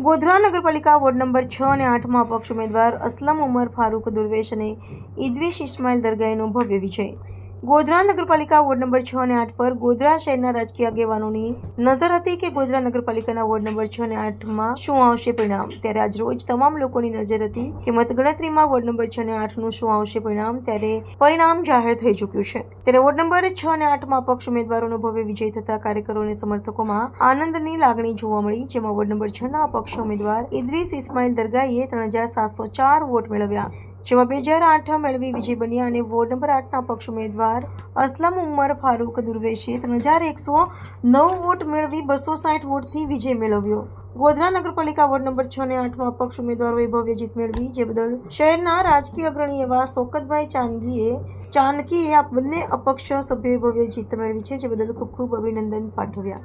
ગોધરા નગરપાલિકા ward number 6 અને 8માં અપક્ષ ઉમેદવાર અસલમ ઉમર ફારૂક દુર્વેશ અને ઇદ્રીસ ઇસ્માઇલ દરગાહીનો ભવ્ય વિજય। ગોધરા નગરપાલિકા વોર્ડ નંબર 6 અને 8 પર ગોધરા શહેરના રાજકીય આગેવાનોની નજર હતી કે ગોધરા નગરપાલિકાના વોર્ડ નંબર 6 અને 8માં શું આવશે પરિણામ। ત્યારે આજ રોજ તમામ લોકોની નજર હતી કે મતગણતરીમાં વોર્ડ નંબર 6 અને 8નું શું આવશે પરિણામ। ત્યારે પરિણામ જાહેર થઈ ચૂક્યું છે। ત્યારે વોર્ડ નંબર 6 અને 8માં અપક્ષ ઉમેદવારોનો ભવ્ય વિજય થતા કાર્યકરો અને સમર્થકોમાં આનંદની લાગણી જોવા મળી। જેમાં વોર્ડ નંબર 6ના અપક્ષ ઉમેદવાર ઇદ્રીસ ઇસ્માઇલ દરગાહીએ 3704 વોટ મેળવ્યા, જેમાં 2008 મેળવી વિજય બન્યા અને વોર્ડ નંબર 8ના અપક્ષ ઉમેદવાર અસલમ ઉમર ફારૂક દુર્વેશે 3109 વોટ મેળવી 260 વોટથી વિજય મેળવ્યો। ગોધરા નગરપાલિકા વોર્ડ નંબર 6 અને 8માં અપક્ષ ઉમેદવારોએ ભવ્ય જીત મેળવી, જે બદલ શહેરના રાજકીય અગ્રણી એવા શૌકતભાઈ ચાનકીએ આ બંને અપક્ષ સભ્યોએ ભવ્ય જીત મેળવી છે, જે બદલ ખૂબ ખૂબ અભિનંદન પાઠવ્યા।